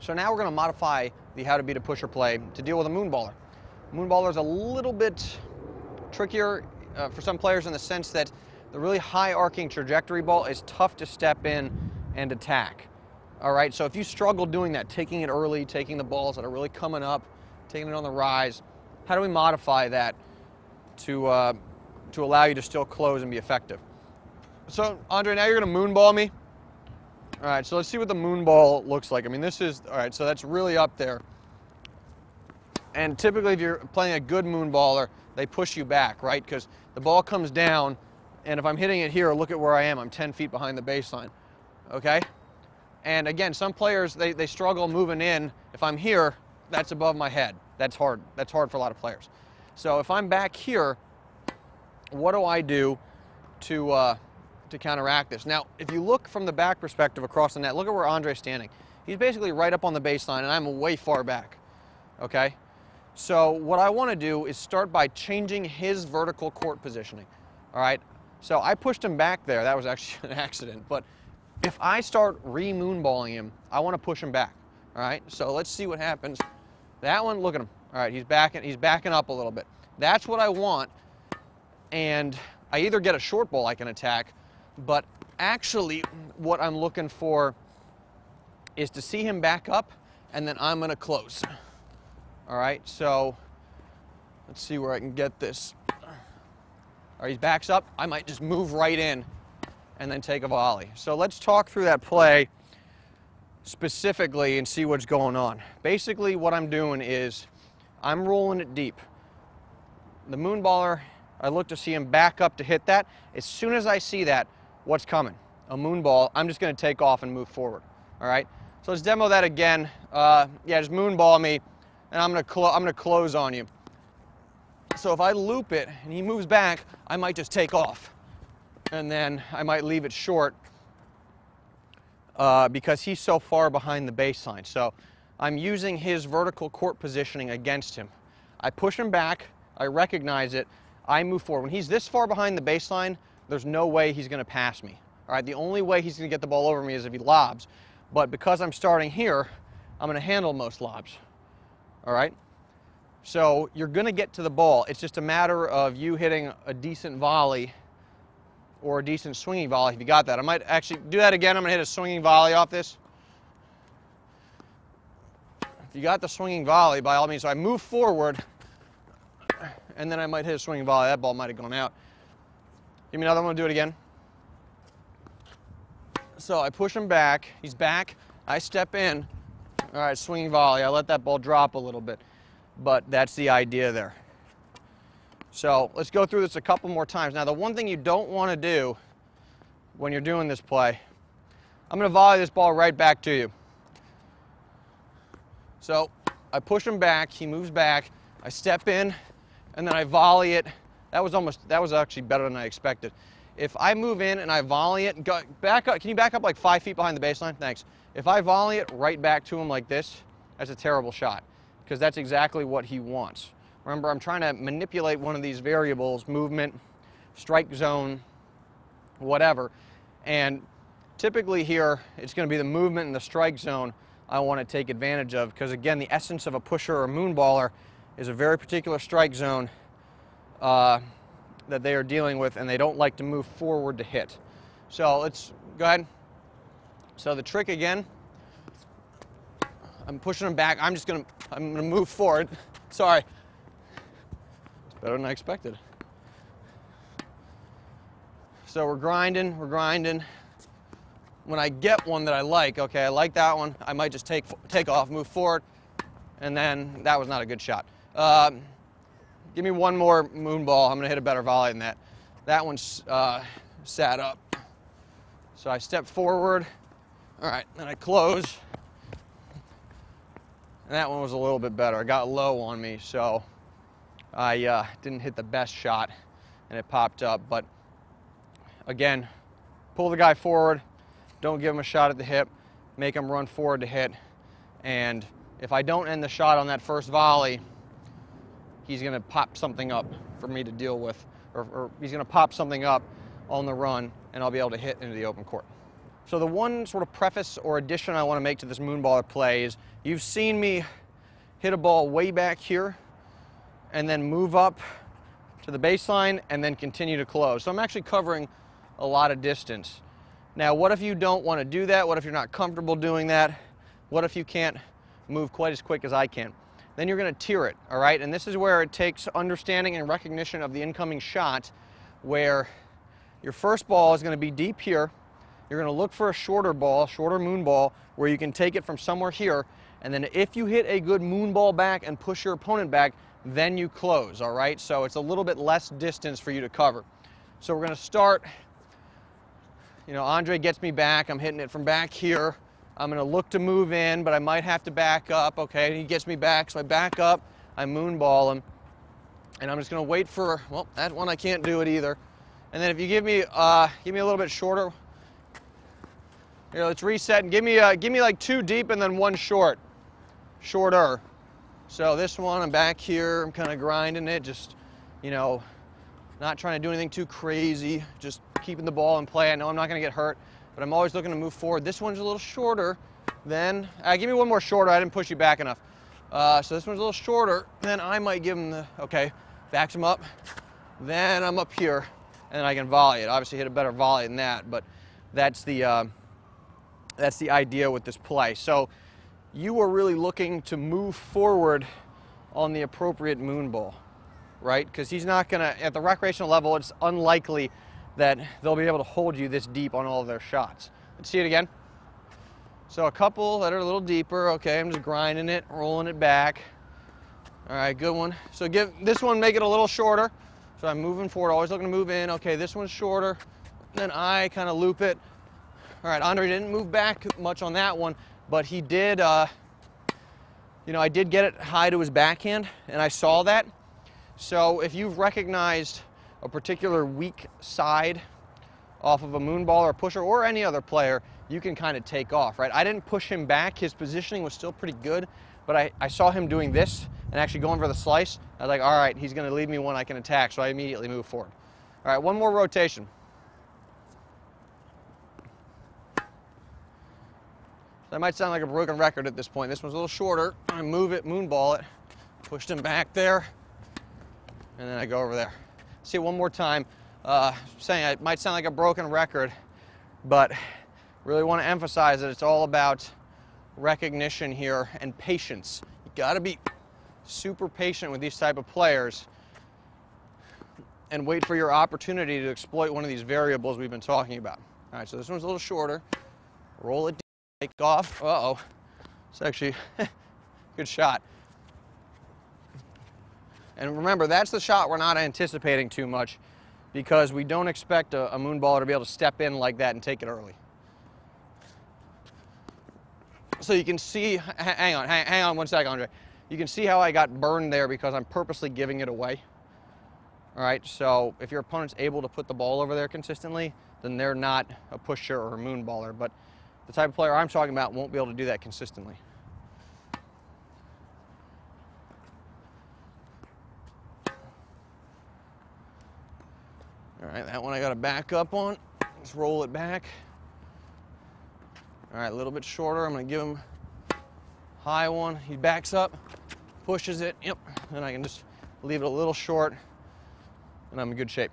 So now we're going to modify the how to beat a pusher play to deal with a moonballer. Moonballer is a little bit trickier for some players in the sense that the really high arcing trajectory ball is tough to step in and attack. All right, so if you struggle doing that, taking it early, taking the balls that are really coming up, taking it on the rise, how do we modify that to allow you to still close and be effective? So, Andre, now you're going to moonball me. All right, so let's see what the moonball looks like. I mean, this is, all right, so that's really up there. And typically if you're playing a good moonballer, they push you back, right? Because the ball comes down, and if I'm hitting it here, look at where I am. I'm 10 feet behind the baseline, okay? And again, some players, they struggle moving in. If I'm here, that's above my head. That's hard. That's hard for a lot of players. So if I'm back here, what do I do to counteract this? Now, if you look from the back perspective across the net, look at where Andre's standing. He's basically right up on the baseline, and I'm way far back, okay? So what I want to do is start by changing his vertical court positioning, all right? So I pushed him back there. That was actually an accident. But if I start re-moonballing him, I want to push him back, all right? So let's see what happens. That one, look at him. All right, he's backing up a little bit. That's what I want, and I either get a short ball I can attack, but actually what I'm looking for is to see him back up, and then I'm going to close. All right, so let's see where I can get this. All right, he backs up. I might just move right in and then take a volley. So let's talk through that play specifically and see what's going on. Basically what I'm doing is I'm rolling it deep. The moonballer, I look to see him back up to hit that. As soon as I see that, what's coming? A moonball. I'm just going to take off and move forward. All right, so let's demo that again. Yeah, just moonball me, and I'm going to close on you. So if I loop it and he moves back, I might just take off, and then I might leave it short because he's so far behind the baseline. So I'm using his vertical court positioning against him. I push him back, I recognize it, I move forward. When he's this far behind the baseline, there's no way he's going to pass me. All right, the only way he's going to get the ball over me is if he lobs. But because I'm starting here, I'm going to handle most lobs. All right? So you're going to get to the ball. It's just a matter of you hitting a decent volley or a decent swinging volley if you got that. I might actually do that again. I'm going to hit a swinging volley off this. If you got the swinging volley, by all means, so I move forward, and then I might hit a swinging volley. That ball might have gone out. Give me another one. I'm going to do it again. So I push him back. He's back. I step in. All right, swinging volley. I let that ball drop a little bit. But that's the idea there. So let's go through this a couple more times. Now, the one thing you don't want to do when you're doing this play, I'm going to volley this ball right back to you. So I push him back. He moves back. I step in, and then I volley it. That was actually better than I expected. If I move in and I volley it, back up. Can you back up like 5 feet behind the baseline? Thanks. If I volley it right back to him like this, that's a terrible shot because that's exactly what he wants. Remember, I'm trying to manipulate one of these variables, movement, strike zone, whatever. And typically here, it's going to be the movement and the strike zone I want to take advantage of because, again, the essence of a pusher or a moonballer is a very particular strike zone that they are dealing with, and they don't like to move forward to hit. So let's go ahead. So the trick again, I'm pushing them back. I'm gonna move forward. Sorry. It's better than I expected. So we're grinding, When I get one that I like, okay, I like that one, I might just take off, move forward, and then that was not a good shot. Give me one more moonball. I'm going to hit a better volley than that. That one's sat up. So I step forward. All right, then I close. And that one was a little bit better. It got low on me, so I didn't hit the best shot, and it popped up. But again, pull the guy forward. Don't give him a shot at the hip. Make him run forward to hit. And if I don't end the shot on that first volley, he's going to pop something up for me to deal with, or he's going to pop something up on the run, and I'll be able to hit into the open court. So the one sort of preface or addition I want to make to this Moonballer play is you've seen me hit a ball way back here and then move up to the baseline and then continue to close. So I'm actually covering a lot of distance. Now, what if you don't want to do that? What if you're not comfortable doing that? What if you can't move quite as quick as I can? Then you're going to tier it, all right? And this is where it takes understanding and recognition of the incoming shot, where your first ball is going to be deep here. You're going to look for a shorter ball, shorter moon ball, where you can take it from somewhere here. And then if you hit a good moon ball back and push your opponent back, then you close, all right? So it's a little bit less distance for you to cover. So we're going to start, you know, Andre gets me back. I'm hitting it from back here. I'm going to look to move in, but I might have to back up, okay? He gets me back, so I back up, I moon ball him, and I'm just going to wait for, well, that one I can't do it either. And then if you give me a little bit shorter, here, let's reset and give me like 2 deep and then 1 shorter. So this one, I'm back here, I'm kind of grinding it, just, you know, not trying to do anything too crazy, just keeping the ball in play. I know I'm not going to get hurt, but I'm always looking to move forward. This one's a little shorter. Then, give me one more shorter. I didn't push you back enough. So this one's a little shorter. Then I might give him the, okay, backs him up. Then I'm up here, and I can volley it. Obviously hit a better volley than that, but that's the idea with this play. So you are really looking to move forward on the appropriate moon ball, right? Because he's not going to, at the recreational level, it's unlikely that they'll be able to hold you this deep on all of their shots. Let's see it again. So a couple that are a little deeper. Okay, I'm just grinding it, rolling it back. All right, good one. So give this one, make it a little shorter. So I'm moving forward, always looking to move in. Okay, this one's shorter. Then I kind of loop it. All right, Andre didn't move back much on that one, but he did, you know, I did get it high to his backhand, and I saw that. So if you've recognized a particular weak side off of a Moonballer or pusher or any other player, you can kind of take off, right? I didn't push him back. His positioning was still pretty good, but I saw him doing this and actually going for the slice. I was like, all right, he's going to leave me one I can attack, so I immediately moved forward. All right, one more rotation. That might sound like a broken record at this point. This one's a little shorter. I move it, moonball it, pushed him back there, and then I go over there. See it one more time. Saying it might sound like a broken record, but really want to emphasize that it's all about recognition here and patience. You got to be super patient with these type of players and wait for your opportunity to exploit one of these variables we've been talking about. All right, so this one's a little shorter. Roll it, take off. Uh-oh. It's actually a good shot. And remember, that's the shot we're not anticipating too much, because we don't expect a Moonballer to be able to step in like that and take it early. So you can see, hang on 1 second, Andre. You can see how I got burned there because I'm purposely giving it away. All right, so if your opponent's able to put the ball over there consistently, then they're not a pusher or a Moonballer. But the type of player I'm talking about won't be able to do that consistently. All right, that one I got to back up on. Just roll it back. All right, a little bit shorter. I'm going to give him high one. He backs up, pushes it. Yep. And I can just leave it a little short, and I'm in good shape.